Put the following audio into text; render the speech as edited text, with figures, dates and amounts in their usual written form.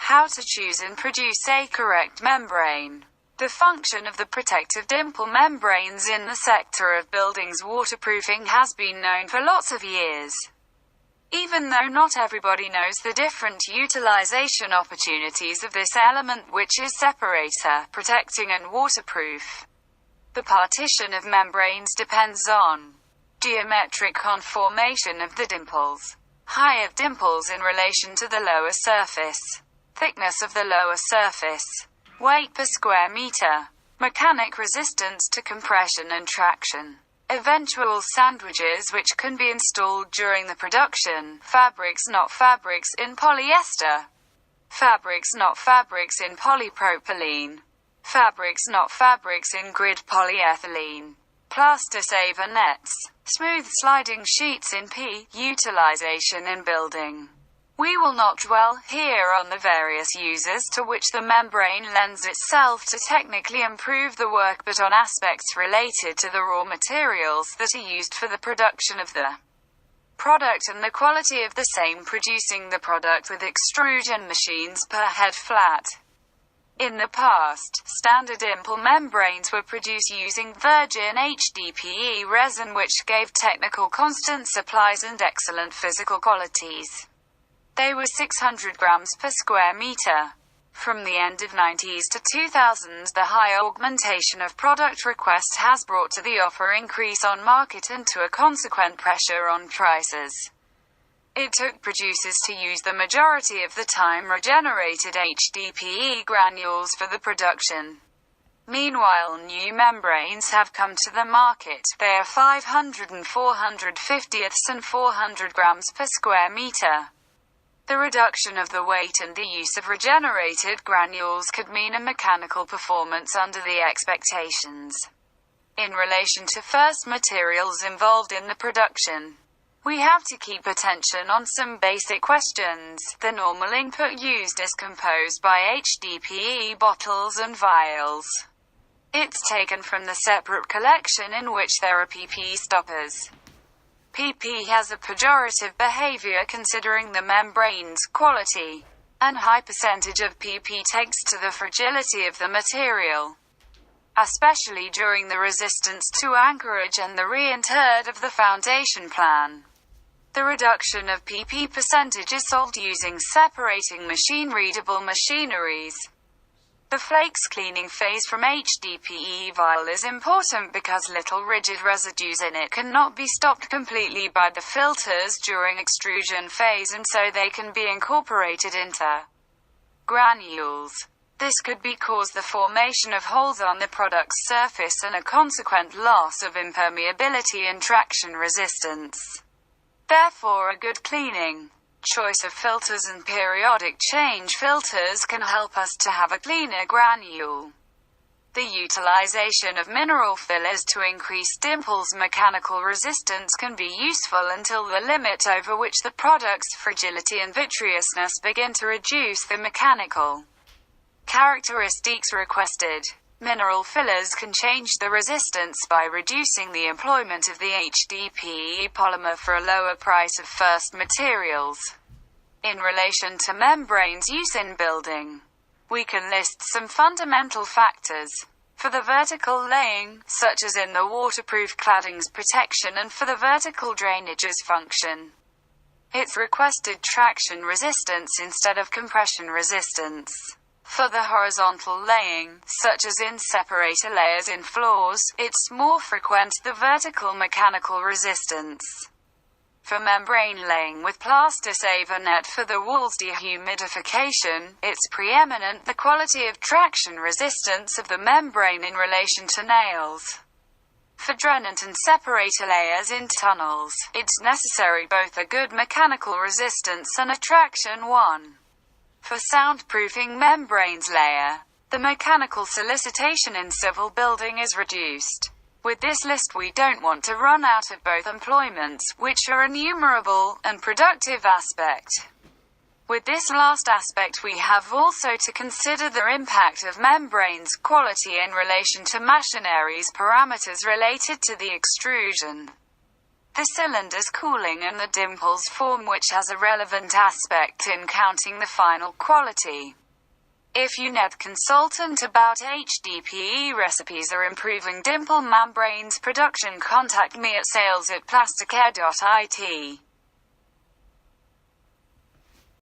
How to choose and produce a correct membrane. The function of the protective dimple membranes in the sector of buildings waterproofing has been known for lots of years. Even though not everybody knows the different utilization opportunities of this element, which is separator, protecting and waterproof. The partition of membranes depends on geometric conformation of the dimples, height of dimples in relation to the lower surface, thickness of the lower surface, weight per square meter, mechanic resistance to compression and traction, eventual sandwiches which can be installed during the production, fabrics not fabrics in polyester, fabrics not fabrics in polypropylene, fabrics not fabrics in grid polyethylene, plaster saver nets, smooth sliding sheets in P, utilization in building. We will not dwell here on the various uses to which the membrane lends itself to technically improve the work, but on aspects related to the raw materials that are used for the production of the product and the quality of the same, producing the product with extrusion machines per head flat. In the past, standard dimple membranes were produced using virgin HDPE resin, which gave technical constant supplies and excellent physical qualities. They were 600 grams per square meter. From the end of 90s to 2000s, the high augmentation of product requests has brought to the offer increase on market and to a consequent pressure on prices. It took producers to use the majority of the time regenerated HDPE granules for the production. Meanwhile, new membranes have come to the market. They are 500 and 450 and 400 grams per square meter. The reduction of the weight and the use of regenerated granules could mean a mechanical performance under the expectations. In relation to first materials involved in the production, we have to keep attention on some basic questions. The normal input used is composed by HDPE bottles and vials. It's taken from the separate collection in which there are PP stoppers. PP has a pejorative behavior considering the membrane's quality, and high percentage of PP takes to the fragility of the material, especially during the resistance to anchorage and the reinterred of the foundation plan. The reduction of PP percentage is solved using separating machine-readable machineries. The flakes cleaning phase from HDPE vial is important because little rigid residues in it cannot be stopped completely by the filters during extrusion phase, and so they can be incorporated into granules. This could cause the formation of holes on the product's surface and a consequent loss of impermeability and traction resistance. Therefore, a good cleaning choice of filters and periodic change filters can help us to have a cleaner granule. The utilization of mineral fillers to increase dimples' mechanical resistance can be useful until the limit over which the product's fragility and vitreousness begin to reduce the mechanical characteristics requested. Mineral fillers can change the resistance by reducing the employment of the HDPE polymer for a lower price of first materials. In relation to membranes use in building, we can list some fundamental factors. For the vertical laying, such as in the waterproof cladding's protection, and for the vertical drainage's function, it's requested traction resistance instead of compression resistance. For the horizontal laying, such as in separator layers in floors, it's more frequent the vertical mechanical resistance. For membrane laying with plaster saver net for the walls dehumidification, it's preeminent the quality of traction resistance of the membrane in relation to nails. For drainant and separator layers in tunnels, it's necessary both a good mechanical resistance and a traction one. For soundproofing membranes layer, the mechanical solicitation in civil building is reduced. With this list we don't want to run out of both employments, which are innumerable, and productive aspect. With this last aspect we have also to consider the impact of membranes quality in relation to machinery's parameters related to the extrusion. the cylinder's cooling and the dimple's form, which has a relevant aspect in counting the final quality. If you need consultant about HDPE recipes or improving dimple membranes production, contact me at sales@plasticare.it.